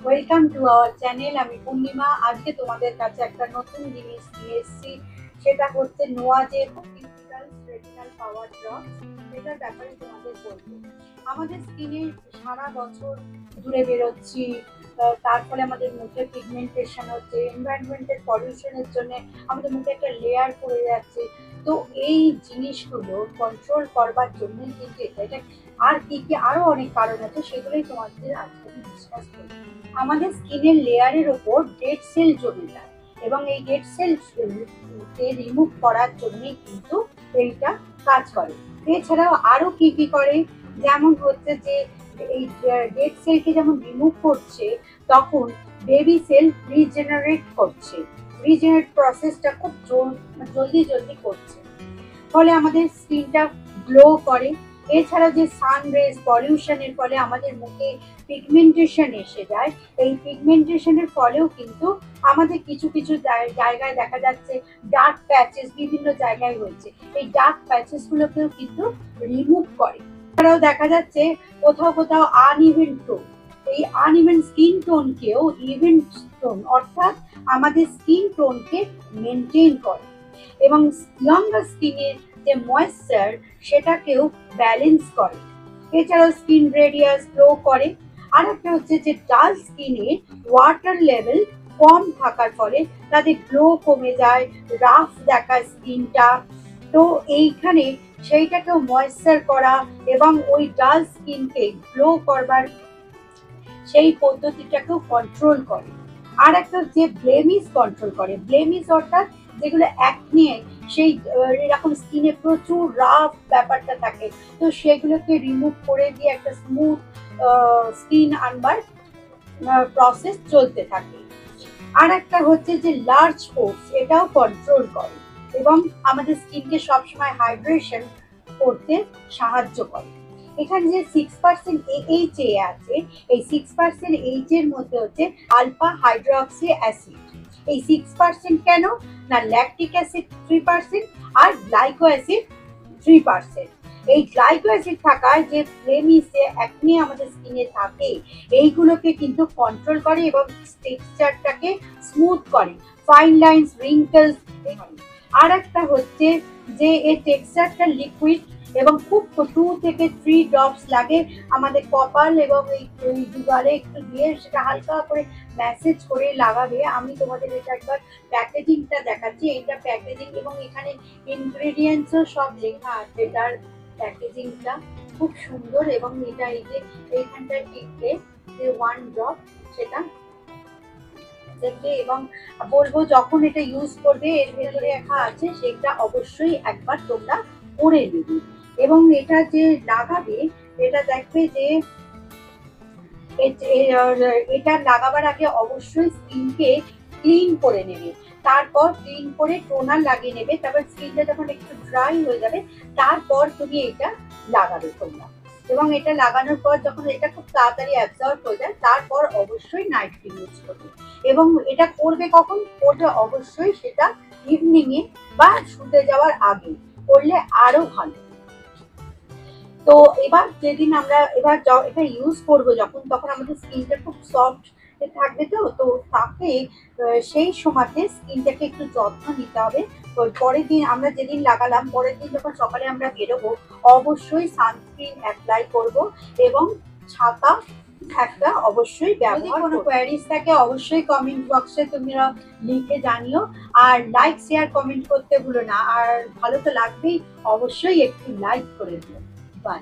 Welcome to our channel. আমি পূর্ণিমা। আজকে তোমাদের কাছে একটা নতুন জিনিস নিয়ে এসেছি, সেটা হচ্ছে নোয়াজের রেটিনাল পাওয়ার ড্রপস। এটার ব্যাপারে তোমাদের বলবো। আমাদের স্কিনে সারা বছর দূরে বেরোচ্ছি, তার ফলে আমাদের মুখে পিগমেন্টেশন হচ্ছে, এনভায়রনমেন্টের পলিউশনের জন্য আমাদের মুখে একটা লেয়ার পড়ে যাচ্ছে। তো এই জিনিসগুলো কন্ট্রোল করবার জন্য কিন্তু এটা আর কি কি আরো অনেক কারণ আছে, সেগুলোই তোমাদের আজকে আমি ডিসকাস করবো। আমাদের স্কিনের লেয়ারের ওপর ডেড সেল জমে যায় এবং এই ডেড সেল কে রিমুভ করার জন্যই কিন্তু এইটা কাজ করে। এছাড়াও আরো কি কি করে, যেমন হচ্ছে যে এই ডেড সেলকে যেমন রিমুভ করছে, তখন বেবি সেল রিজেনারেট করছে। রিজেনারেট প্রসেসটা খুব জলদি জলদি করছে, ফলে আমাদের স্কিনটা গ্লো করে। এছাড়া যে সান রেজ পলিউশনের ফলে আমাদের মুখে পিগমেন্টেশন এসে যায়, এই পিগমেন্টেশনের ফলেও কিন্তু আমাদের কিছু কিছু জায়গায় দেখা যাচ্ছে ডার্ক প্যাচেস বিভিন্ন জায়গায় হয়েছে। এই ডার্ক প্যাচেস গুলোকেও কিন্তু রিমুভ করে। এছাড়াও দেখা যাচ্ছে কোথাও কোথাও আনইভেন টোন, এই আনইভেন স্কিন টোনকেও ইভেন টোন অর্থাৎ আমাদের স্কিন টোনকে মেনটেন করে এবং ইয়াঙ্গার স্কিনের যে ময়েশ্চার সেটাকেও ব্যালেন্স করে। এছাড়াও স্কিন রেডিয়াস গ্লো করে। আর একটা হচ্ছে যে ডাল স্কিনে ওয়াটার লেভেল কম থাকার ফলে তাদের গ্লো কমে যায়, রাফ দেখায় স্কিনটা। তো এইখানে সেইটাকেও ময়েশ্চার করা এবং ওই ডাল স্কিনকে গ্লো করবার সেই পদ্ধতিটাকেও কন্ট্রোল করে। আর একটা হচ্ছে ব্লেমিশ কন্ট্রোল করে। ব্লেমিশ অর্থাৎ যেগুলো একনি সেই এরকম স্কিনে প্রচুর রাফ ব্যাপারটা থাকে, তো সেগুলোকে রিমুভ করে দিয়ে একটা স্মুথ স্কিন আনবার প্রসেস চলতে থাকে। আর একটা হচ্ছে যে লার্জ পোর্স, এটাও কন্ট্রোল করে এবং আমাদের স্কিনকে সবসময় হাইড্রেশন করতে সাহায্য করে। এখানে যে 6% AHA আছে, এই 6% এইচ এর মধ্যে হচ্ছে আলফা হাইড্রক্সি অ্যাসিড। এই 6% কেন না, ল্যাকটিক অ্যাসিড 3% আর গ্লাইকো অ্যাসিড 3%। এই গ্লাইকো অ্যাসিড থাকায় যে ব্লেমিশে একনি আমাদের স্কিনে থাকে, এইগুলোকে কিন্তু কন্ট্রোল করে এবং টেক্সচারটাকে স্মুথ করে, ফাইন লাইন্স রিঙ্কেলস। আর একটা হচ্ছে যে এই টেক্সচারটা লিকুইড এবং খুব 2 থেকে 3 ড্রপস লাগে আমাদের কপাল এবং এই দুগালে একটু দিয়ে সেটা হালকা করে ম্যাসেজ করে লাগাবে। আমি তোমাদের এটা একবার প্যাকেজিংটা দেখাচ্ছি, এইটা প্যাকেজিং এবং এখানে ইনগ্রেডিয়েন্টসও সব লেখা আছে। এটার প্যাকেজিংটা খুব সুন্দর এবং এটা এই যে এইখানটায় টিপলে যে 1 ড্রপ সেটা দেখবে এবং বলবো যখন এটা ইউজ করবে এর ভেতরে লেখা আছে সেটা অবশ্যই একবার তোমরা পড়ে নেবে। এবং এটা যে লাগাবে এটা দেখবে যে এটা লাগাবার আগে অবশ্যই স্কিনকে ক্লিন করে নেবে, তারপর ক্লিন করে টোনার লাগিয়ে নেবে। তারপর স্কিনটা যখন একটু ড্রাই হয়ে যাবে তারপর তুমি এটা লাগাবে তোমরা। এবং এটা লাগানোর পর যখন এটা খুব তাড়াতাড়ি অ্যাবজর্ব হয়ে যায় তারপর অবশ্যই নাইট ক্রিম ইউজ করবে। এবং এটা করবে কখন করবে, অবশ্যই সেটা ইভিনিং এ বা শুতে যাওয়ার আগে করলে আরো ভালো। তো এবার যেদিন আমরা এটা ইউজ করবো যখন, তখন আমাদের স্কিনটা খুব সফট থাকবে। তো তাকে সেই সময়তে স্কিনটাকে একটু যত্ন নিতে হবে। তো পরের দিন আমরা যেদিন লাগালাম পরের দিন যখন সকালে আমরা বেরোবো অবশ্যই সানস্ক্রিন অ্যাপ্লাই করব এবং ছাতা একটা অবশ্যই ব্যবহার। কোনো কোয়ারিজ থাকে অবশ্যই কমেন্ট বক্সে তোমরা লিখে জানিও। আর লাইক শেয়ার কমেন্ট করতে ভুলো না। আর ভালো তো লাগবেই, অবশ্যই একটু লাইক করে দিও। বাই।